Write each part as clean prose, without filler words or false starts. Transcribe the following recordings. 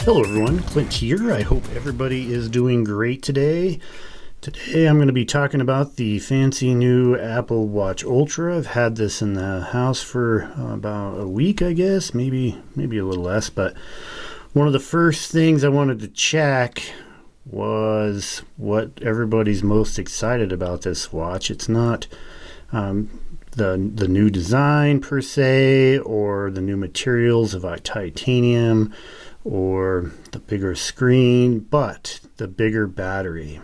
Hello everyone, Clint here. I hope everybody is doing great today. Today I'm going to be talking about the fancy new Apple Watch Ultra. I've had this in the house for about a week, I guess, maybe a little less, but one of the first things I wanted to check was what everybody's most excited about this watch. It's not the new design per se, or the new materials of titanium, or the bigger screen, but the bigger battery.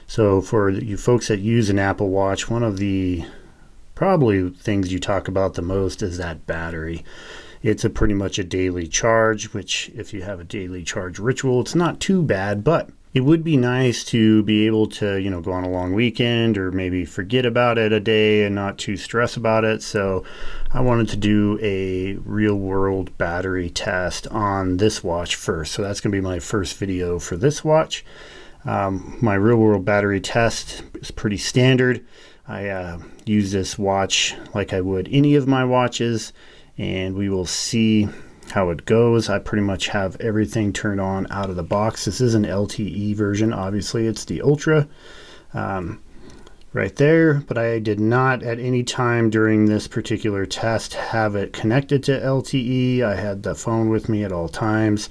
So for you folks that use an Apple Watch, one of the probably things you talk about the most is that battery. It's pretty much a daily charge, which if you have a daily charge ritual, it's not too bad, but it would be nice to be able to, go on a long weekend or maybe forget about it a day and not too stress about it. So I wanted to do a real world battery test on this watch first. So that's going to be my first video for this watch. My real world battery test is pretty standard. I use this watch like I would any of my watches, and we will see how it goes. I pretty much have everything turned on out of the box. This is an LTE version, obviously it's the Ultra right there, but I did not at any time during this particular test have it connected to LTE. I had the phone with me at all times.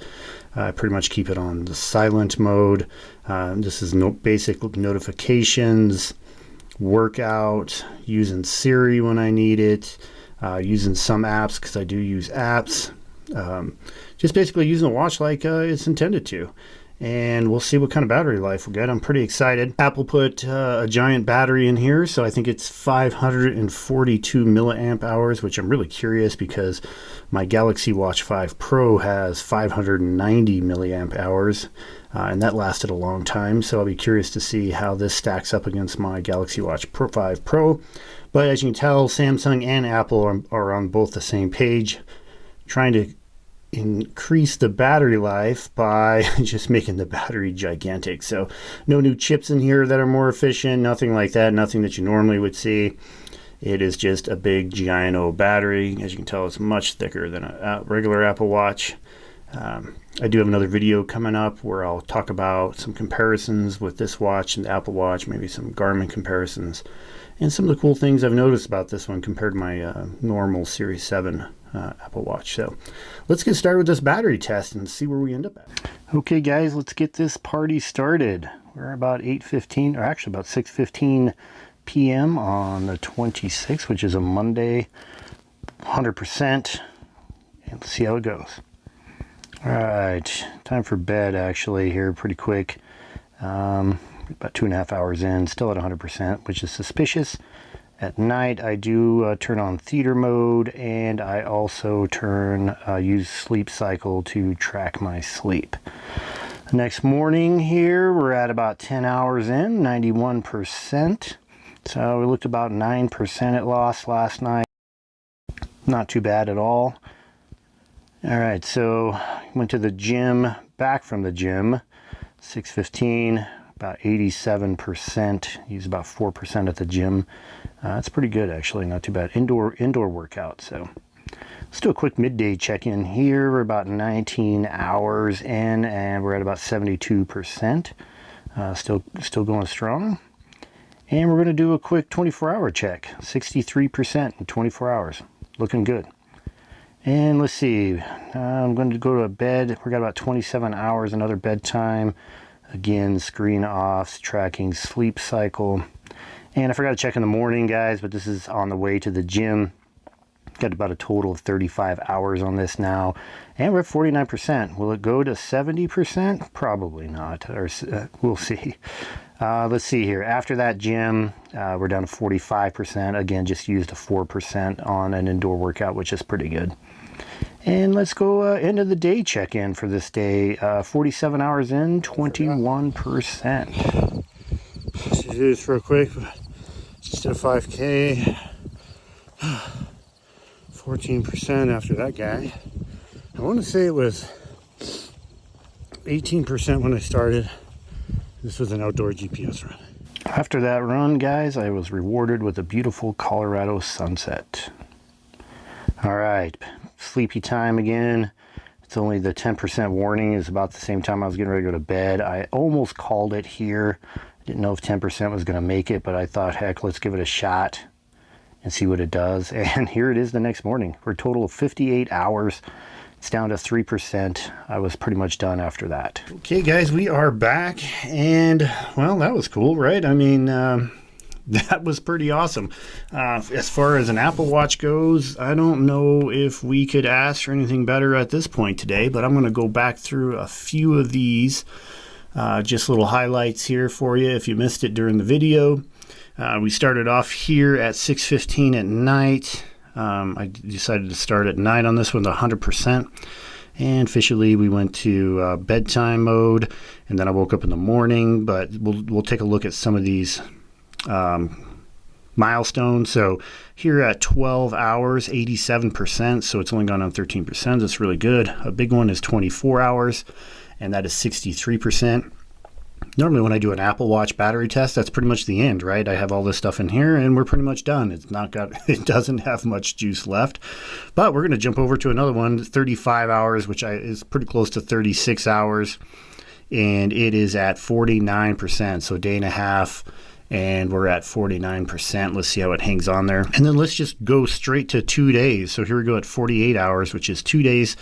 I pretty much keep it on the silent mode. This is basic notifications, workout, using Siri when I need it, using some apps because I do use apps. Just basically using the watch like it's intended to, and we'll see what kind of battery life we'll get. I'm pretty excited. Apple put a giant battery in here, so I think it's 542 milliamp hours, which I'm really curious because my Galaxy Watch 5 Pro has 590 milliamp hours, and that lasted a long time, so I'll be curious to see how this stacks up against my Galaxy Watch 5 Pro. But as you can tell, Samsung and Apple are on both the same page, trying to increase the battery life by just making the battery gigantic. So no new chips in here that are more efficient, nothing like that, nothing that you normally would see. It is just a big giant old battery. As you can tell, it's much thicker than a regular Apple Watch. I do have another video coming up where I'll talk about some comparisons with this watch and the Apple Watch, maybe some Garmin comparisons, and some of the cool things I've noticed about this one compared to my normal Series 7 Apple Watch. So let's get started with this battery test and see where we end up at. Okay guys, let's get this party started. We're about 8:15, or actually about 6:15 p.m. on the 26th, which is a Monday, 100%, and let's see how it goes. All right, time for bed actually here pretty quick. About 2.5 hours in, still at 100%, which is suspicious. At night I do turn on theater mode, and I also use Sleep Cycle to track my sleep. Next morning here, we're at about 10 hours in, 91%. So we looked about 9% it lost last night. Not too bad at all. All right, so went to the gym, back from the gym, 6:15. About 87%, use about 4% at the gym. That's pretty good actually, not too bad. Indoor workout. So let's do a quick midday check-in here. We're about 19 hours in, and we're at about 72%. Still going strong. And we're going to do a quick 24-hour check. 63% in 24 hours. Looking good. And let's see. I'm going to go to bed. We got about 27 hours, another bedtime. Again, screen off, tracking Sleep Cycle. And I forgot to check in the morning, guys, but this is on the way to the gym. Got about a total of 35 hours on this now. And we're at 49%. Will it go to 70%? Probably not. Or we'll see. Let's see here. After that gym, we're down to 45%. Again, just used a 4% on an indoor workout, which is pretty good. And let's go end of the day check-in for this day. 47 hours in, 21%. Let's do this real quick. Just did a 5K. 14% after that guy. I want to say it was 18% when I started. This was an outdoor GPS run. After that run, guys, I was rewarded with a beautiful Colorado sunset. All right, sleepy time again. It's only the 10% warning is about the same time I was getting ready to go to bed. I almost called it here. Didn't know if 10% was going to make it, but I thought, heck, let's give it a shot and see what it does. And here it is the next morning for a total of 58 hours. It's down to 3%. I was pretty much done after that. Okay, guys, we are back. And, well, that was cool, right? I mean, that was pretty awesome. As far as an Apple Watch goes, I don't know if we could ask for anything better at this point today, but I'm going to go back through a few of these. Just little highlights here for you if you missed it during the video. We started off here at 6:15 at night. I decided to start at night on this one, 100%. And officially we went to bedtime mode, and then I woke up in the morning. But we'll take a look at some of these milestones. So here at 12 hours, 87%. So it's only gone on 13%. That's really good. A big one is 24 hours. And that is 63%. Normally when I do an Apple Watch battery test, that's pretty much the end, right? I have all this stuff in here and we're pretty much done. It doesn't have much juice left. But we're going to jump over to another one, 35 hours, which is pretty close to 36 hours. And it is at 49%. So a day and a half, and we're at 49%. Let's see how it hangs on there. And then let's just go straight to 2 days. So here we go at 48 hours, which is 2 days,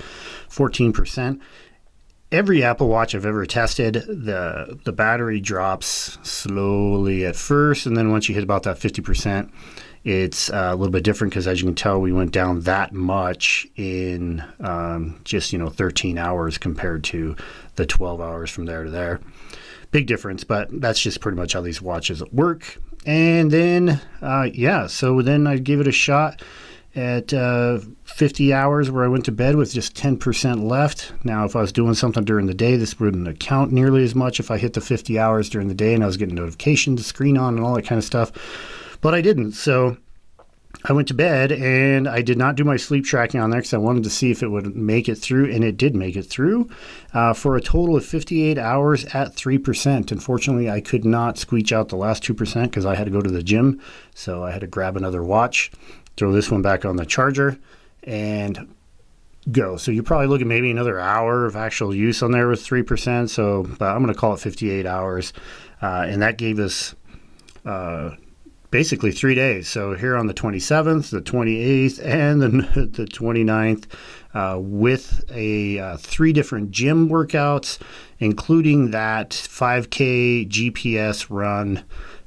14%. Every Apple Watch I've ever tested, the battery drops slowly at first, and then once you hit about that 50%, it's a little bit different because, as you can tell, we went down that much in just 13 hours compared to the 12 hours from there to there. Big difference, but that's just pretty much how these watches work. And then, so then I gave it a shot at 50 hours where I went to bed with just 10% left. Now, if I was doing something during the day, this wouldn't count nearly as much if I hit the 50 hours during the day and I was getting notifications, screen on, and all that kind of stuff. But I didn't. So I went to bed and I did not do my sleep tracking on there because I wanted to see if it would make it through, and it did make it through for a total of 58 hours at 3%. Unfortunately, I could not squeeze out the last 2% because I had to go to the gym. So I had to grab another watch, throw this one back on the charger, and go. So you're probably looking maybe another hour of actual use on there with 3%. So I'm going to call it 58 hours. And that gave us basically 3 days. So here on the 27th, the 28th, and the 29th, with 3 different gym workouts, including that 5K GPS run.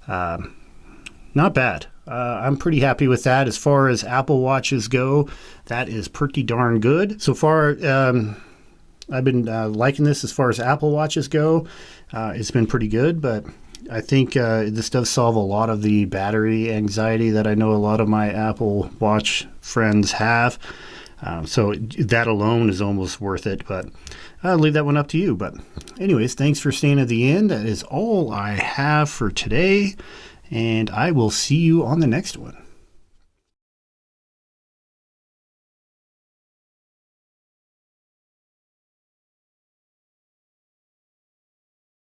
Not bad. I'm pretty happy with that. As far as Apple Watches go, that is pretty darn good. So far, I've been liking this as far as Apple Watches go. It's been pretty good, but I think this does solve a lot of the battery anxiety that I know a lot of my Apple Watch friends have. So that alone is almost worth it, but I'll leave that one up to you. But anyways, thanks for staying at the end. That is all I have for today, and I will see you on the next one.